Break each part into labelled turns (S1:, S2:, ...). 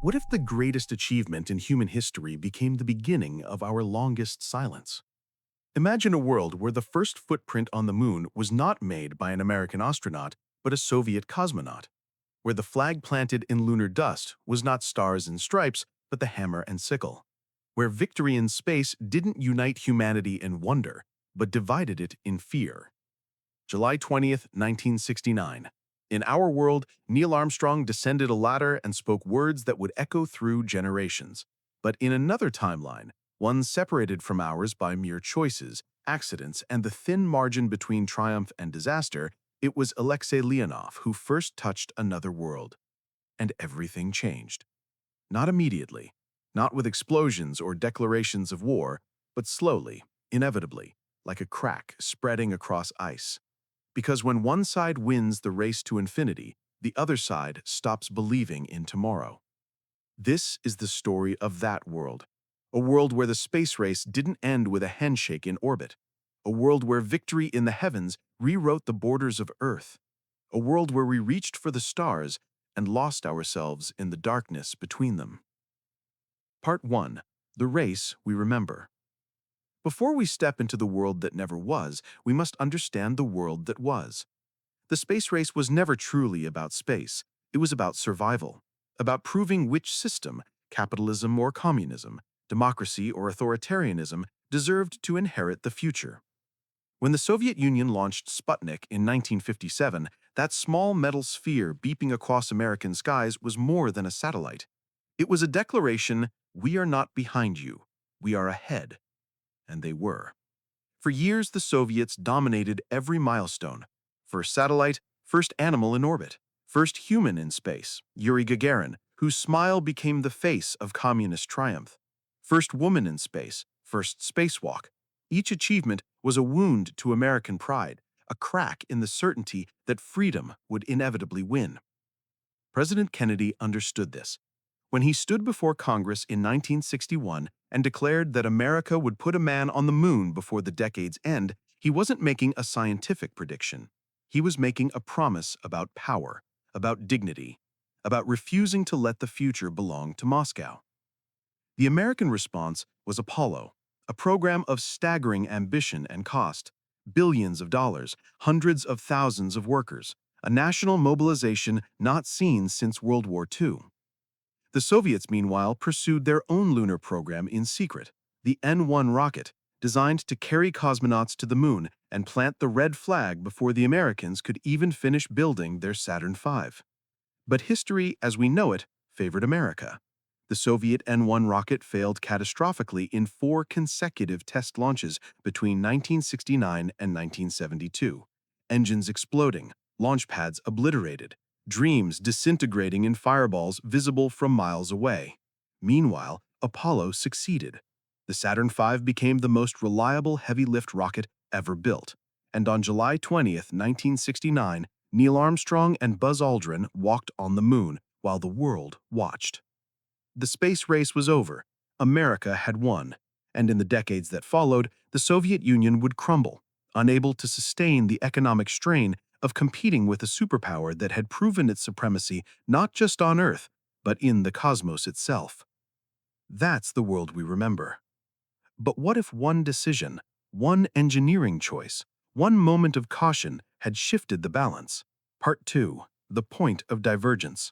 S1: What if the greatest achievement in human history became the beginning of our longest silence? Imagine a world where the first footprint on the moon was not made by an American astronaut, but a Soviet cosmonaut, where the flag planted in lunar dust was not stars and stripes, but the hammer and sickle, where victory in space didn't unite humanity in wonder, but divided it in fear. July 20th, 1969. In our world, Neil Armstrong descended a ladder and spoke words that would echo through generations. But in another timeline, one separated from ours by mere choices, accidents, and the thin margin between triumph and disaster, it was Alexei Leonov who first touched another world. And everything changed. Not immediately, not with explosions or declarations of war, but slowly, inevitably, like a crack spreading across ice. Because when one side wins the race to infinity, the other side stops believing in tomorrow. This is the story of that world. A world where the space race didn't end with a handshake in orbit. A world where victory in the heavens rewrote the borders of Earth. A world where we reached for the stars and lost ourselves in the darkness between them. Part 1. The Race We Remember. Before we step into the world that never was, we must understand the world that was. The space race was never truly about space. It was about survival, about proving which system, capitalism or communism, democracy or authoritarianism, deserved to inherit the future. When the Soviet Union launched Sputnik in 1957, that small metal sphere beeping across American skies was more than a satellite. It was a declaration, "We are not behind you, we are ahead." And they were. For years, the Soviets dominated every milestone. First satellite, first animal in orbit, first human in space, Yuri Gagarin, whose smile became the face of communist triumph. First woman in space, first spacewalk. Each achievement was a wound to American pride, a crack in the certainty that freedom would inevitably win. President Kennedy understood this. When he stood before Congress in 1961 and declared that America would put a man on the moon before the decade's end, he wasn't making a scientific prediction. He was making a promise about power, about dignity, about refusing to let the future belong to Moscow. The American response was Apollo, a program of staggering ambition and cost, billions of dollars, hundreds of thousands of workers, a national mobilization not seen since World War II. The Soviets, meanwhile, pursued their own lunar program in secret, the N-1 rocket, designed to carry cosmonauts to the moon and plant the red flag before the Americans could even finish building their Saturn V. But history, as we know it, favored America. The Soviet N-1 rocket failed catastrophically in 4 consecutive test launches between 1969 and 1972. Engines exploding, launch pads obliterated, dreams disintegrating in fireballs visible from miles away. Meanwhile, Apollo succeeded. The Saturn V became the most reliable heavy-lift rocket ever built, and on July 20th, 1969, Neil Armstrong and Buzz Aldrin walked on the moon while the world watched. The space race was over. America had won, and in the decades that followed, the Soviet Union would crumble, unable to sustain the economic strain of competing with a superpower that had proven its supremacy not just on Earth, but in the cosmos itself. That's the world we remember. But what if one decision, one engineering choice, one moment of caution had shifted the balance? Part 2. The Point of Divergence.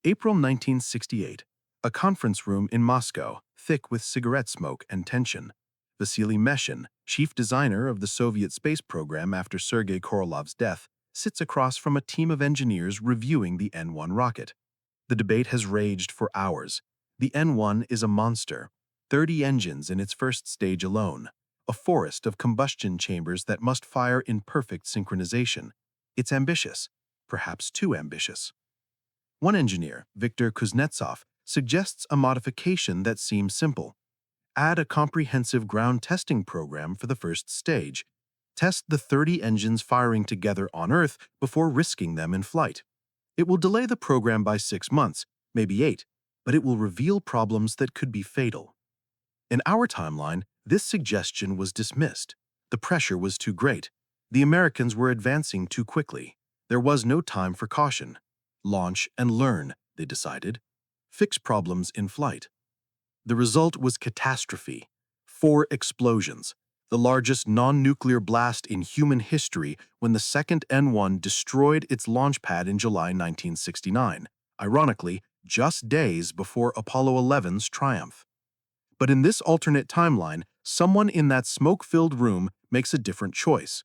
S1: April 1968. A conference room in Moscow, thick with cigarette smoke and tension. Vasily Meshin, chief designer of the Soviet space program after Sergei Korolov's death, sits across from a team of engineers reviewing the N-1 rocket. The debate has raged for hours. The N-1 is a monster, 30 engines in its first stage alone, a forest of combustion chambers that must fire in perfect synchronization. It's ambitious, perhaps too ambitious. One engineer, Viktor Kuznetsov, suggests a modification that seems simple. Add a comprehensive ground testing program for the first stage. Test the 30 engines firing together on Earth before risking them in flight. It will delay the program by 6 months, maybe 8, but it will reveal problems that could be fatal. In our timeline, this suggestion was dismissed. The pressure was too great. The Americans were advancing too quickly. There was no time for caution. Launch and learn, they decided. fix problems in flight. The result was catastrophe. 4 explosions, the largest non-nuclear blast in human history when the second N-1 destroyed its launch pad in July 1969, ironically, just days before Apollo 11's triumph. But in this alternate timeline, someone in that smoke-filled room makes a different choice.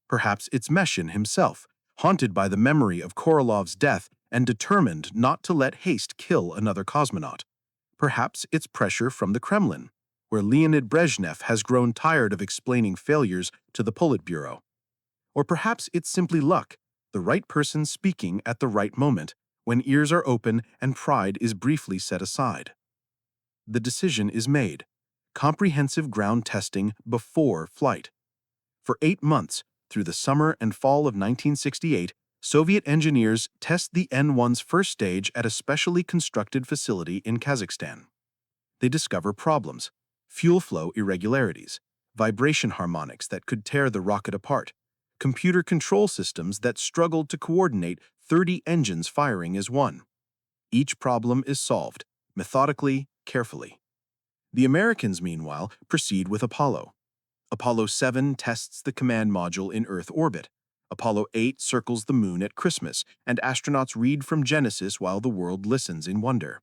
S1: Perhaps it's Meshin himself, haunted by the memory of Korolov's death and determined not to let haste kill another cosmonaut. Perhaps it's pressure from the Kremlin, where Leonid Brezhnev has grown tired of explaining failures to the Politburo. Or perhaps it's simply luck, the right person speaking at the right moment, when ears are open and pride is briefly set aside. The decision is made. Comprehensive ground testing before flight. For 8 months, through the summer and fall of 1968, Soviet engineers test the N-1's first stage at a specially constructed facility in Kazakhstan. They discover problems, fuel flow irregularities, vibration harmonics that could tear the rocket apart, computer control systems that struggled to coordinate 30 engines firing as one. Each problem is solved, methodically, carefully. The Americans, meanwhile, proceed with Apollo. Apollo 7 tests the command module in Earth orbit. Apollo 8 circles the moon at Christmas, and astronauts read from Genesis while the world listens in wonder.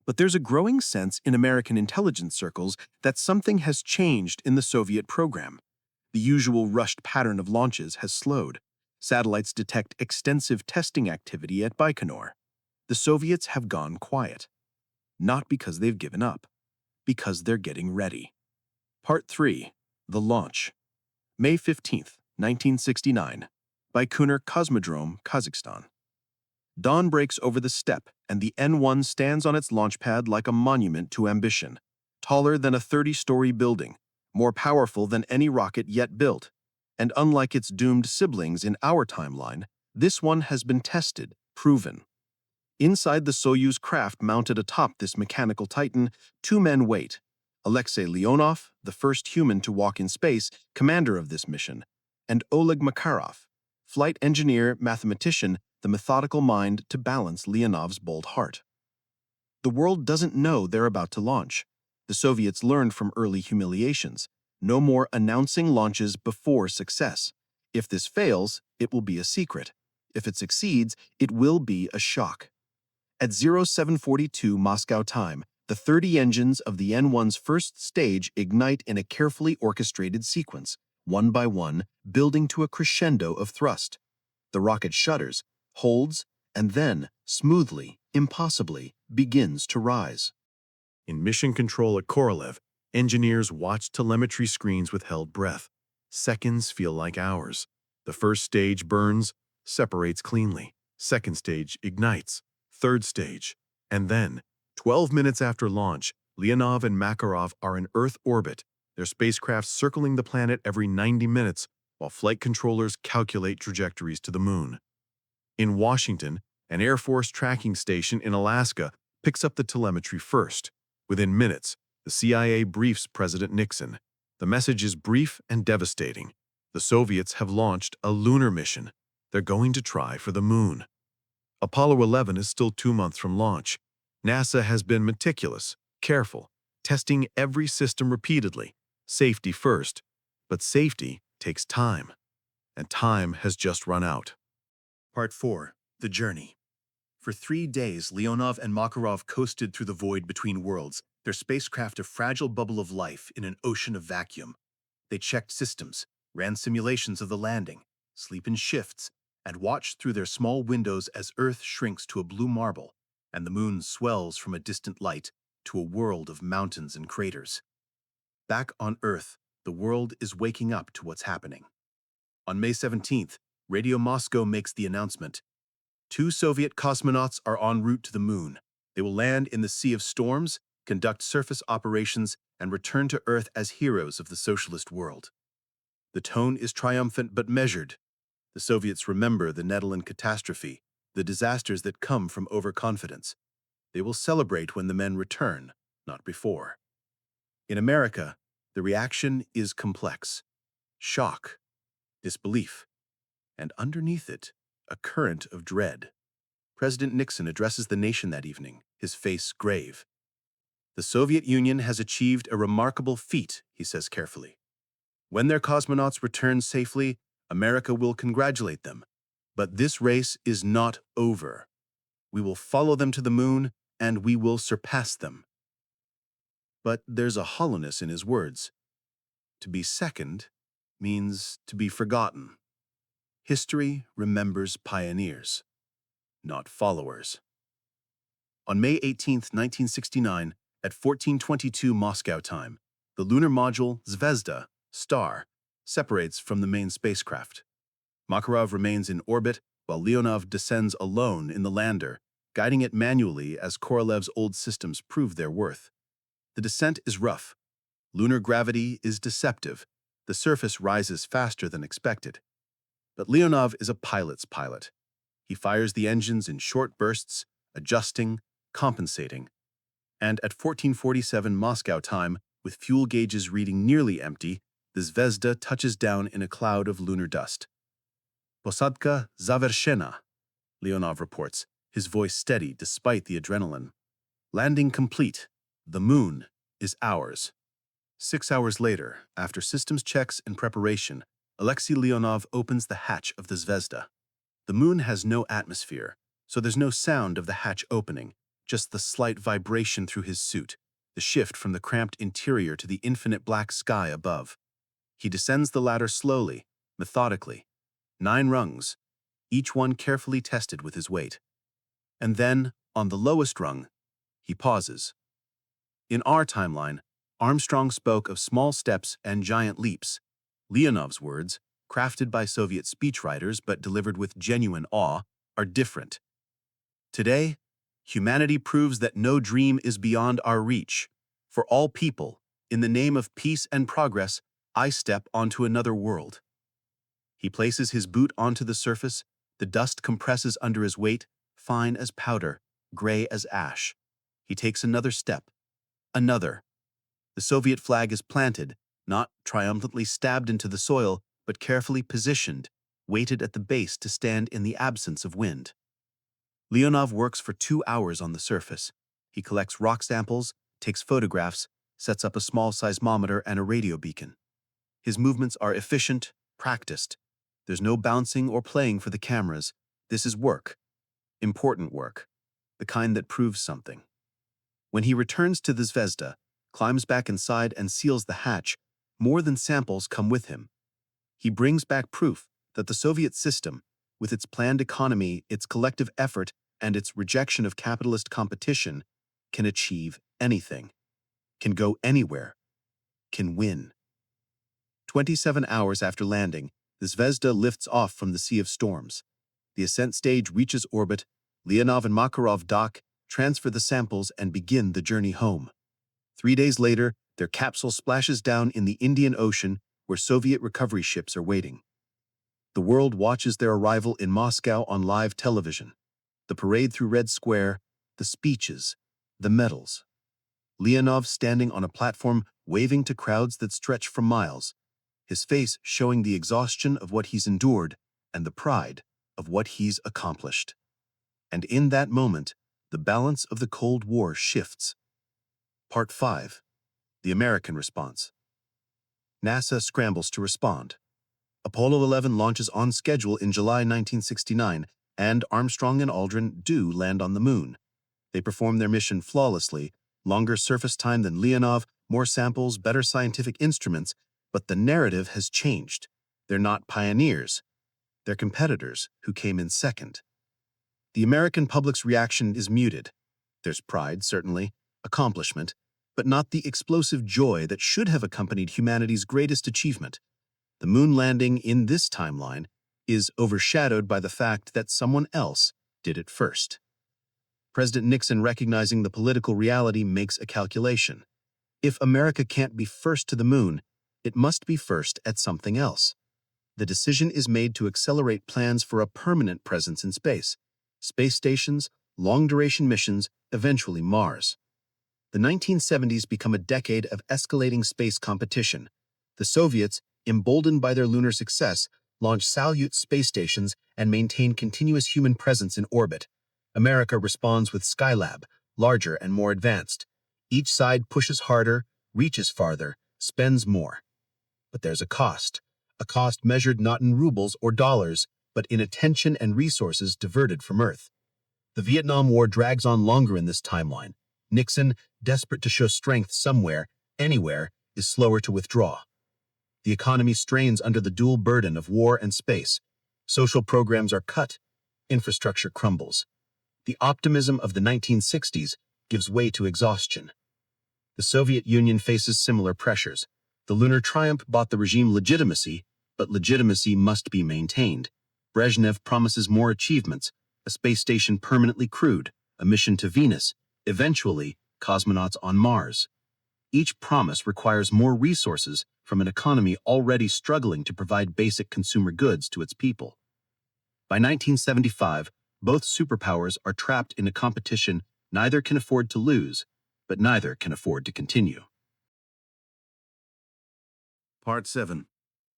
S1: But there's a growing sense in American intelligence circles that something has changed in the Soviet program. The usual rushed pattern of launches has slowed. Satellites detect extensive testing activity at Baikonur. The Soviets have gone quiet. Not because they've given up, because they're getting ready. Part 3. The Launch. May 15, 1969. Baikonur Cosmodrome, Kazakhstan. Dawn breaks over the steppe, and the N-1 stands on its launch pad like a monument to ambition. Taller than a 30-story building, more powerful than any rocket yet built. And unlike its doomed siblings in our timeline, this one has been tested, proven. Inside the Soyuz craft mounted atop this mechanical titan, 2 men wait. Alexei Leonov, the first human to walk in space, commander of this mission, and Oleg Makarov, flight engineer, mathematician, the methodical mind to balance Leonov's bold heart. The world doesn't know they're about to launch. The Soviets learned from early humiliations. No more announcing launches before success. If this fails, it will be a secret. If it succeeds, it will be a shock. At 0742 Moscow time, the 30 engines of the N-1's first stage ignite in a carefully orchestrated sequence, one by one, building to a crescendo of thrust. The rocket shudders, holds, and then, smoothly, impossibly, begins to rise. In mission control at Korolev, engineers watch telemetry screens with held breath. Seconds feel like hours. The first stage burns, separates cleanly. Second stage ignites. Third stage. And then, 12 minutes after launch, Leonov and Makarov are in Earth orbit, their spacecraft circling the planet every 90 minutes, while flight controllers calculate trajectories to the moon. In Washington, an Air Force tracking station in Alaska picks up the telemetry first. Within minutes, the CIA briefs President Nixon. The message is brief and devastating. The Soviets have launched a lunar mission. They're going to try for the moon. Apollo 11 is still 2 months from launch. NASA has been meticulous, careful, testing every system repeatedly. Safety first. But safety takes time. And time has just run out. Part 4. The Journey. For 3 days, Leonov and Makarov coasted through the void between worlds, their spacecraft a fragile bubble of life in an ocean of vacuum. They checked systems, ran simulations of the landing, sleep in shifts, and watched through their small windows as Earth shrinks to a blue marble and the moon swells from a distant light to a world of mountains and craters. Back on Earth, the world is waking up to what's happening. On May 17th, Radio Moscow makes the announcement. 2 Soviet cosmonauts are en route to the moon. They will land in the Sea of Storms, conduct surface operations, and return to Earth as heroes of the socialist world. The tone is triumphant but measured. The Soviets remember the Netherlands catastrophe, the disasters that come from overconfidence. They will celebrate when the men return, not before. In America, the reaction is complex. Shock, disbelief, and underneath it, a current of dread. President Nixon addresses the nation that evening, his face grave. "The Soviet Union has achieved a remarkable feat," he says carefully. "When their cosmonauts return safely, America will congratulate them. But this race is not over. We will follow them to the moon, and we will surpass them." But there's a hollowness in his words. To be second means to be forgotten. History remembers pioneers, not followers. On May 18, 1969, at 14:22 Moscow time, the lunar module Zvezda, star, separates from the main spacecraft. Makarov remains in orbit while Leonov descends alone in the lander, guiding it manually as Korolev's old systems prove their worth. The descent is rough. Lunar gravity is deceptive. The surface rises faster than expected. But Leonov is a pilot's pilot. He fires the engines in short bursts, adjusting, compensating. And at 14:47 Moscow time, with fuel gauges reading nearly empty, the Zvezda touches down in a cloud of lunar dust. "Posadka zavershena," Leonov reports, his voice steady despite the adrenaline. "Landing complete. The moon is ours." 6 hours later, after systems checks and preparation, Alexei Leonov opens the hatch of the Zvezda. The moon has no atmosphere, so there's no sound of the hatch opening, just the slight vibration through his suit, the shift from the cramped interior to the infinite black sky above. He descends the ladder slowly, methodically. 9 rungs, each one carefully tested with his weight. And then, on the lowest rung, he pauses. In our timeline, Armstrong spoke of small steps and giant leaps. Leonov's words, crafted by Soviet speechwriters but delivered with genuine awe, are different. Today, humanity proves that no dream is beyond our reach. For all people, in the name of peace and progress, I step onto another world. He places his boot onto the surface, the dust compresses under his weight, fine as powder, gray as ash. He takes another step. Another. The Soviet flag is planted, not triumphantly stabbed into the soil, but carefully positioned, weighted at the base to stand in the absence of wind. Leonov works for 2 hours on the surface. He collects rock samples, takes photographs, sets up a small seismometer and a radio beacon. His movements are efficient, practiced. There's no bouncing or playing for the cameras. This is work. Important work. The kind that proves something. When he returns to the Zvezda, climbs back inside and seals the hatch, more than samples come with him. He brings back proof that the Soviet system, with its planned economy, its collective effort, and its rejection of capitalist competition, can achieve anything, can go anywhere, can win. 27 hours after landing, the Zvezda lifts off from the Sea of Storms. The ascent stage reaches orbit, Leonov and Makarov dock, transfer the samples, and begin the journey home. 3 days later, their capsule splashes down in the Indian Ocean, where Soviet recovery ships are waiting. The world watches their arrival in Moscow on live television. The parade through Red Square, the speeches, the medals. Leonov standing on a platform waving to crowds that stretch for miles, his face showing the exhaustion of what he's endured and the pride of what he's accomplished. And in that moment, the balance of the Cold War shifts. Part 5. The American Response. NASA scrambles to respond. Apollo 11 launches on schedule in July 1969, and Armstrong and Aldrin do land on the moon. They perform their mission flawlessly, longer surface time than Leonov, more samples, better scientific instruments, but the narrative has changed. They're not pioneers. They're competitors who came in second. The American public's reaction is muted. There's pride, certainly, accomplishment, but not the explosive joy that should have accompanied humanity's greatest achievement. The moon landing in this timeline is overshadowed by the fact that someone else did it first. President Nixon, recognizing the political reality, makes a calculation. If America can't be first to the moon, it must be first at something else. The decision is made to accelerate plans for a permanent presence in space. Space stations, long-duration missions, eventually Mars. The 1970s become a decade of escalating space competition. The Soviets, emboldened by their lunar success, launch Salyut space stations and maintain continuous human presence in orbit.
S2: America responds with Skylab, larger and more advanced. Each side pushes harder, reaches farther, spends more. But there's a cost measured not in rubles or dollars, but in attention and resources diverted from Earth. The Vietnam War drags on longer in this timeline. Nixon, desperate to show strength somewhere, anywhere, is slower to withdraw. The economy strains under the dual burden of war and space. Social programs are cut. Infrastructure crumbles. The optimism of the 1960s gives way to exhaustion. The Soviet Union faces similar pressures. The lunar triumph bought the regime legitimacy, but legitimacy must be maintained. Brezhnev promises more achievements, a space station permanently crewed, a mission to Venus, eventually, cosmonauts on Mars. Each promise requires more resources from an economy already struggling to provide basic consumer goods to its people. By 1975, both superpowers are trapped in a competition neither can afford to lose, but neither can afford to continue.
S1: Part 7.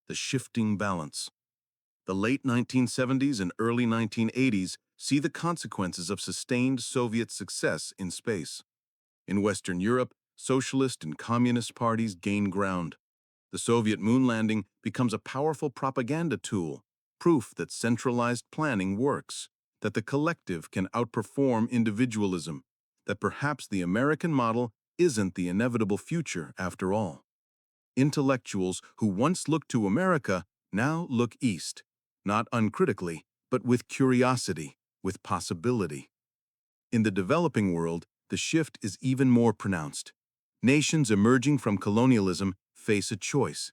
S1: The Shifting Balance. The late 1970s and early 1980s see the consequences of sustained Soviet success in space. In Western Europe, socialist and communist parties gain ground. The Soviet moon landing becomes a powerful propaganda tool, proof that centralized planning works, that the collective can outperform individualism, that perhaps the American model isn't the inevitable future after all. Intellectuals who once looked to America now look east, not uncritically, but with curiosity, with possibility. In the developing world, the shift is even more pronounced. Nations emerging from colonialism face a choice: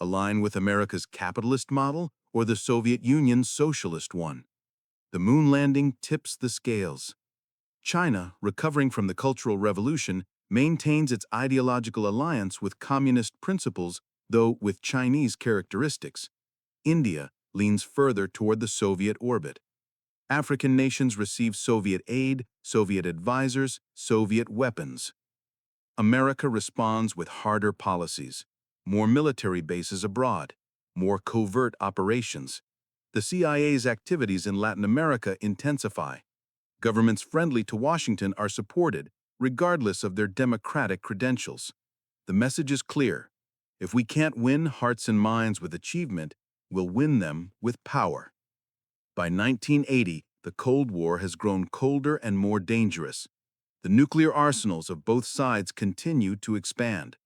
S1: align with America's capitalist model or the Soviet Union's socialist one. The moon landing tips the scales. China, recovering from the Cultural Revolution, maintains its ideological alliance with communist principles, though with Chinese characteristics. India leans further toward the Soviet orbit. African nations receive Soviet aid, Soviet advisors, Soviet weapons. America responds with harder policies, more military bases abroad, more covert operations. The CIA's activities in Latin America intensify. Governments friendly to Washington are supported, regardless of their democratic credentials. The message is clear: if we can't win hearts and minds with achievement, we'll win them with power. By 1980, the Cold War has grown colder and more dangerous. The nuclear arsenals of both sides continue to expand.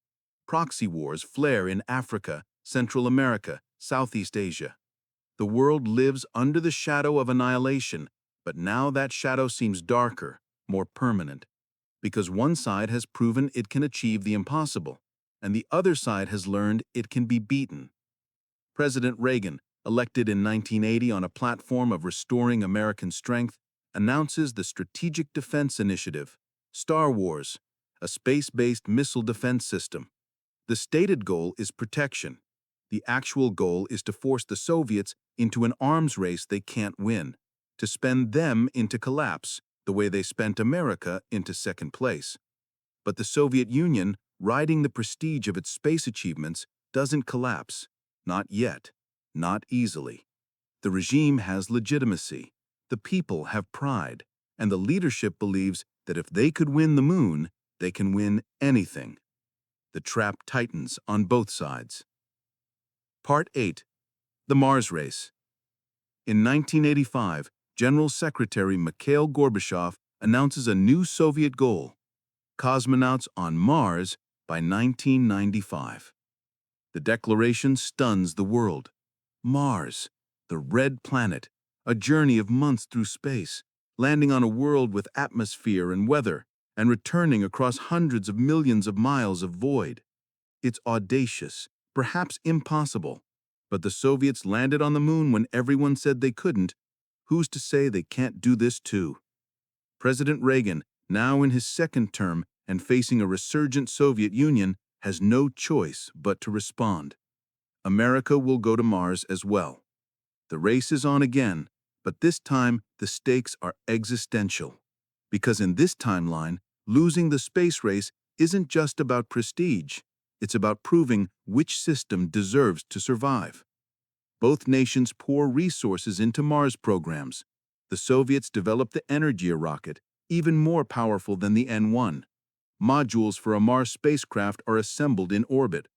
S1: Proxy wars flare in Africa, Central America, Southeast Asia. The world lives under the shadow of annihilation, but now that shadow seems darker, more permanent, because one side has proven it can achieve the impossible, and the other side has learned it can be beaten. President Reagan, elected in 1980 on a platform of restoring American strength, announces the Strategic Defense Initiative, Star Wars, a space-based missile defense system. The stated goal is protection. The actual goal is to force the Soviets into an arms race they can't win, to spend them into collapse the way they spent America into second place. But the Soviet Union, riding the prestige of its space achievements, doesn't collapse. Not yet. Not easily. The regime has legitimacy. The people have pride. And the leadership believes that if they could win the moon, they can win anything. The trap tightens on both sides. Part 8. The Mars Race. In 1985, General Secretary Mikhail Gorbachev announces a new Soviet goal: cosmonauts on Mars by 1995. The declaration stuns the world. Mars, the red planet, a journey of months through space, landing on a world with atmosphere and weather, and returning across hundreds of millions of miles of void. It's audacious, perhaps impossible, but the Soviets landed on the moon when everyone said they couldn't. Who's to say they can't do this too? President Reagan, now in his second term and facing a resurgent Soviet Union, has no choice but to respond. America will go to Mars as well. The race is on again, but this time the stakes are existential. Because in this timeline, losing the space race isn't just about prestige. It's about proving which system deserves to survive. Both nations pour resources into Mars programs.
S3: The Soviets developed the Energia rocket, even more powerful than the N-1. Modules for a Mars spacecraft are assembled in orbit.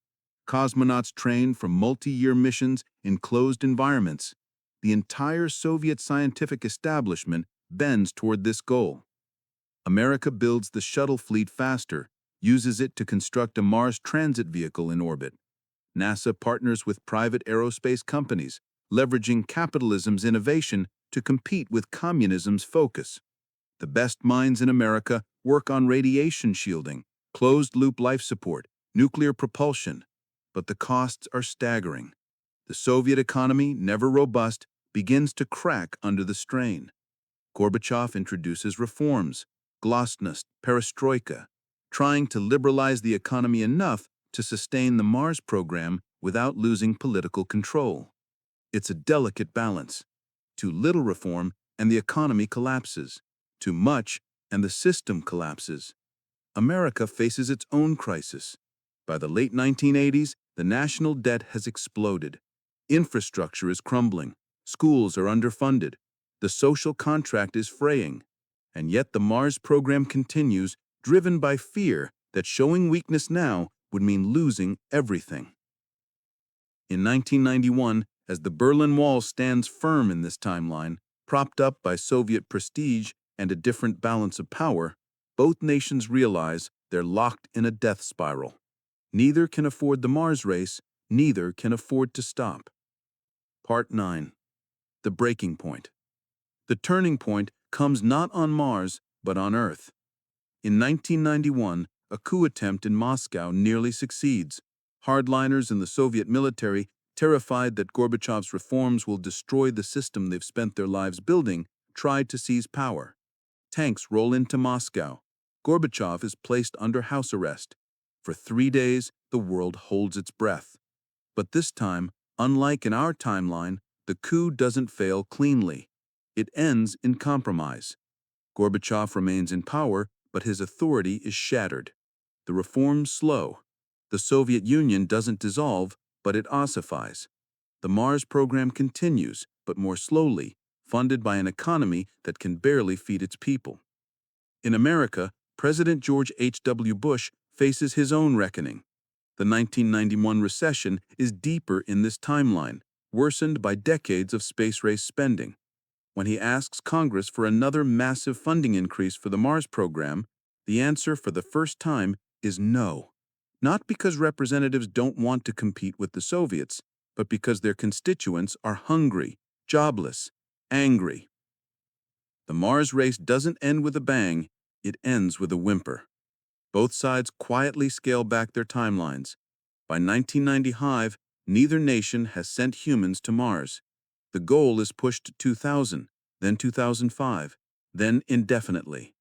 S3: Cosmonauts train for multi-year missions in closed environments. The entire Soviet scientific establishment bends toward this goal. America builds the shuttle fleet faster, uses it to construct a Mars transit vehicle in orbit. NASA partners with private aerospace companies, leveraging capitalism's innovation to compete with communism's focus. The best minds in America work on radiation shielding, closed-loop life support, nuclear propulsion, but the costs are staggering. The Soviet economy, never robust, begins to crack under the strain. Gorbachev introduces reforms, glasnost, perestroika, trying to liberalize the economy enough to sustain the Mars program without losing political control. It's a delicate balance. Too little reform and the economy collapses. Too much and the system collapses. America faces its own crisis. By the late 1980s, the national debt has exploded. Infrastructure is crumbling. Schools are underfunded. The social contract is fraying. And yet the Mars program continues, driven by fear that showing weakness now would mean losing everything. In 1991, as the Berlin Wall stands firm in this timeline, propped up by Soviet prestige and a different balance of power, both nations realize they're locked in a death spiral. Neither can afford the Mars race, neither can afford to stop. Part 9. The breaking point. The turning point comes not on Mars, but on Earth. In 1991, a coup attempt in Moscow nearly succeeds. Hardliners in the Soviet military, terrified that Gorbachev's reforms will destroy the system they've spent their lives building, tried to seize power. Tanks roll into Moscow. Gorbachev is placed under house arrest. For 3 days, the world holds its breath. But this time, unlike in our timeline, the coup doesn't fail cleanly. It ends in compromise. Gorbachev remains in power, but his authority is shattered. The reforms slow. The Soviet Union doesn't dissolve, but it ossifies. The Mars program continues, but more slowly, funded by an economy that can barely feed its people. In America, President George H.W. Bush faces his own reckoning. The 1991 recession is deeper in this timeline, worsened by decades of space race spending. When he asks Congress for another massive funding increase for the Mars program, the answer for the first time is no. Not because representatives don't want to compete with the Soviets, but because their constituents are hungry, jobless, angry. The Mars race doesn't end with a bang, it ends with a whimper. Both sides quietly scale back their timelines. By 1995, neither nation has sent humans to Mars. The goal is pushed to 2000, then 2005, then indefinitely.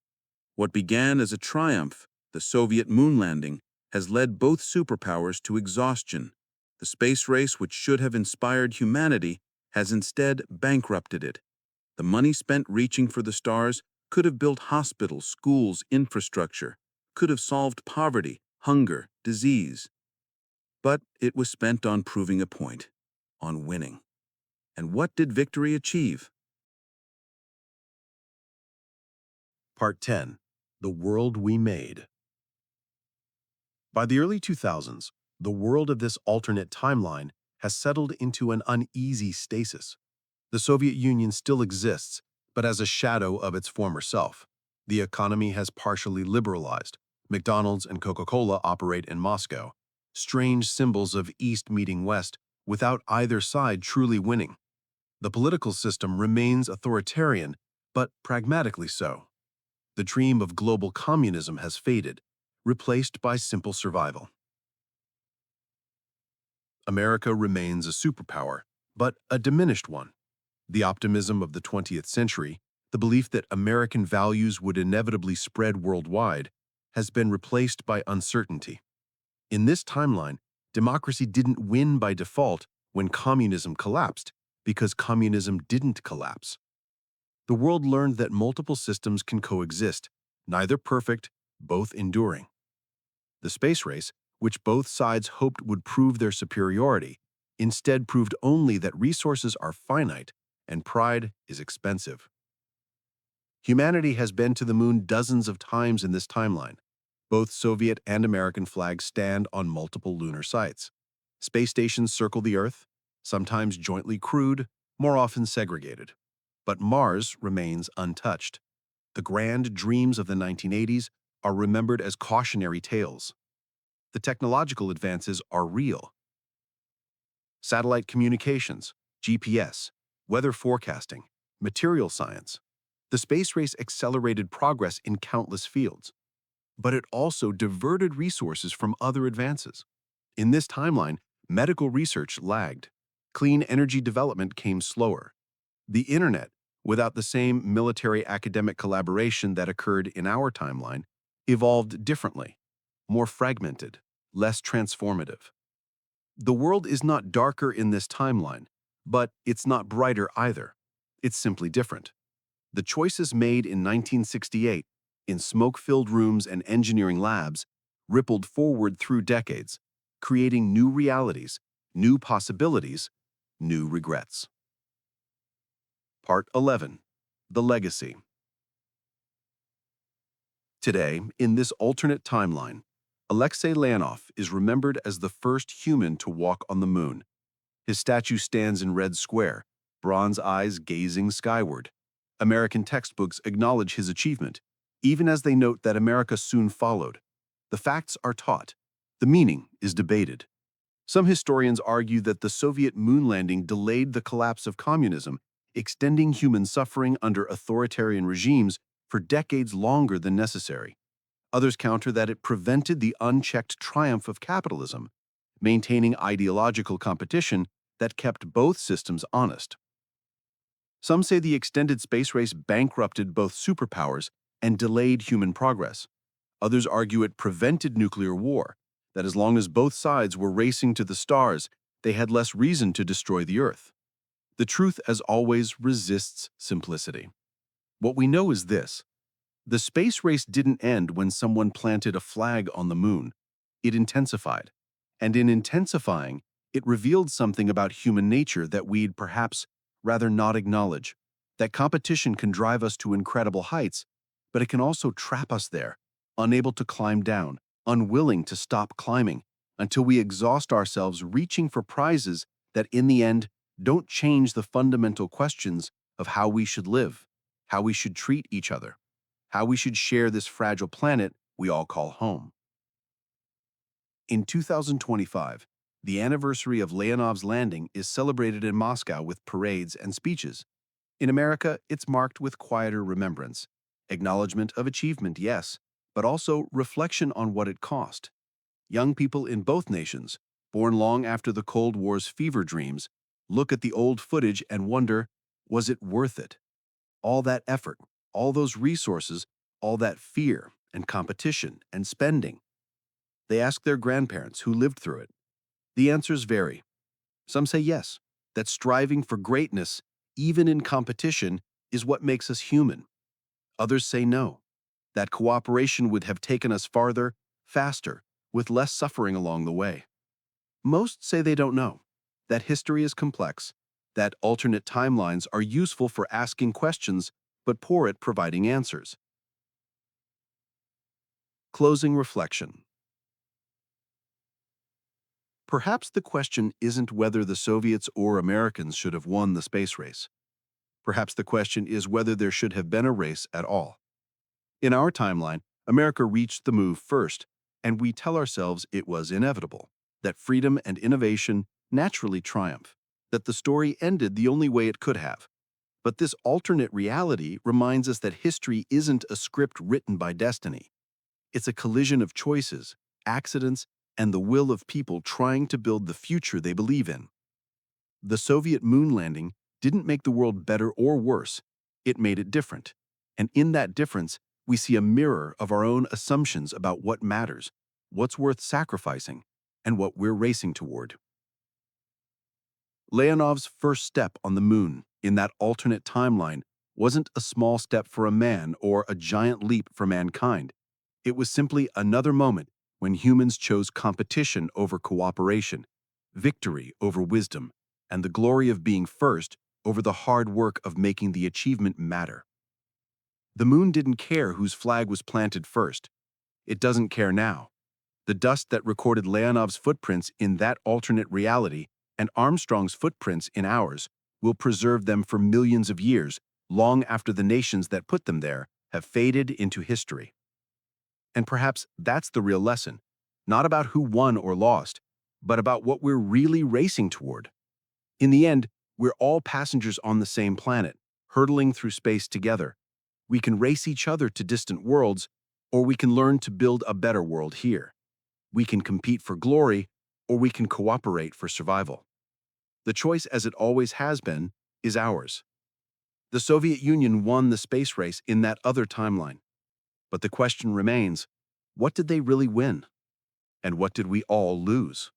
S3: What began as a triumph, the Soviet moon landing, has led both superpowers to exhaustion. The space race, which should have inspired humanity, has instead bankrupted it. The money spent reaching for the stars could have built hospitals, schools, infrastructure, could have solved poverty, hunger, disease. But it was spent on proving a point, on winning. And what did victory achieve?
S1: Part 10. The World We Made. By the early 2000s, the world of this alternate timeline has settled into an uneasy stasis. The Soviet Union still exists, but as a shadow of its former self. The economy has partially liberalized. McDonald's and Coca-Cola operate in Moscow, strange symbols of East meeting West without either side truly winning. The political system remains authoritarian, but pragmatically so. The dream of global communism has faded, replaced by simple survival. America remains a superpower, but a diminished one. The optimism of the 20th century, the belief that American values would inevitably spread worldwide, has been replaced by uncertainty. In this timeline, democracy didn't win by default when communism collapsed, because communism didn't collapse. The world learned that multiple systems can coexist, neither perfect, both enduring. The space race, which both sides hoped would prove their superiority, instead proved only that resources are finite and pride is expensive. Humanity has been to the moon dozens of times in this timeline. Both Soviet and American flags stand on multiple lunar sites. Space stations circle the Earth, sometimes jointly crewed, more often segregated. But Mars remains untouched. The grand dreams of the 1980s are remembered as cautionary tales. The technological advances are real. Satellite communications, GPS, weather forecasting, material science. The space race accelerated progress in countless fields, but it also diverted resources from other advances. In this timeline, medical research lagged. Clean energy development came slower. The internet, without the same military academic collaboration that occurred in our timeline, evolved differently, more fragmented, less transformative. The world is not darker in this timeline, but it's not brighter either. It's simply different. The choices made in 1968, in smoke-filled rooms and engineering labs, rippled forward through decades, creating new realities, new possibilities, new regrets. Part 11. The Legacy. Today, in this alternate timeline, Alexei Leonov is remembered as the first human to walk on the moon. His statue stands in Red Square, bronze eyes gazing skyward. American textbooks acknowledge his achievement, even as they note that America soon followed. The facts are taught. The meaning is debated. Some historians argue that the Soviet moon landing delayed the collapse of communism, extending human suffering under authoritarian regimes for decades longer than necessary. Others counter that it prevented the unchecked triumph of capitalism, maintaining ideological competition that kept both systems honest. Some say the extended space race bankrupted both superpowers and delayed human progress. Others argue it prevented nuclear war, that as long as both sides were racing to the stars, they had less reason to destroy the Earth. The truth, as always, resists simplicity. What we know is this: the space race didn't end when someone planted a flag on the moon. It intensified. And in intensifying, it revealed something about human nature that we'd perhaps rather not acknowledge. That competition can drive us to incredible heights, but it can also trap us there, unable to climb down, unwilling to stop climbing, until we exhaust ourselves reaching for prizes that in the end don't change the fundamental questions of how we should live, how we should treat each other, how we should share this fragile planet we all call home. In 2025, the anniversary of Leonov's landing is celebrated in Moscow with parades and speeches. In America, it's marked with quieter remembrance, acknowledgement of achievement, yes, but also reflection on what it cost. Young people in both nations, born long after the Cold War's fever dreams, look at the old footage and wonder, was it worth it? All that effort, all those resources, all that fear and competition and spending. They ask their grandparents who lived through it. The answers vary. Some say yes, that striving for greatness, even in competition, is what makes us human. Others say no, that cooperation would have taken us farther, faster, with less suffering along the way. Most say they don't know, that history is complex, that alternate timelines are useful for asking questions, but poor at providing answers. Closing reflection. Perhaps the question isn't whether the Soviets or Americans should have won the space race. Perhaps the question is whether there should have been a race at all. In our timeline, America reached the move first, and we tell ourselves it was inevitable, that freedom and innovation naturally triumph, that the story ended the only way it could have. But this alternate reality reminds us that history isn't a script written by destiny. It's a collision of choices, accidents, and the will of people trying to build the future they believe in. The Soviet moon landing didn't make the world better or worse, it made it different. And in that difference, we see a mirror of our own assumptions about what matters, what's worth sacrificing, and what we're racing toward. Leonov's first step on the moon, in that alternate timeline, wasn't a small step for a man or a giant leap for mankind. It was simply another moment when humans chose competition over cooperation, victory over wisdom, and the glory of being first over the hard work of making the achievement matter. The moon didn't care whose flag was planted first. It doesn't care now. The dust that recorded Leonov's footprints in that alternate reality and Armstrong's footprints in ours will preserve them for millions of years, long after the nations that put them there have faded into history. And perhaps that's the real lesson, not about who won or lost, but about what we're really racing toward. In the end, we're all passengers on the same planet, hurtling through space together. We can race each other to distant worlds, or we can learn to build a better world here. We can compete for glory, or we can cooperate for survival. The choice, as it always has been, is ours. The Soviet Union won the space race in that other timeline. But the question remains, what did they really win? And what did we all lose?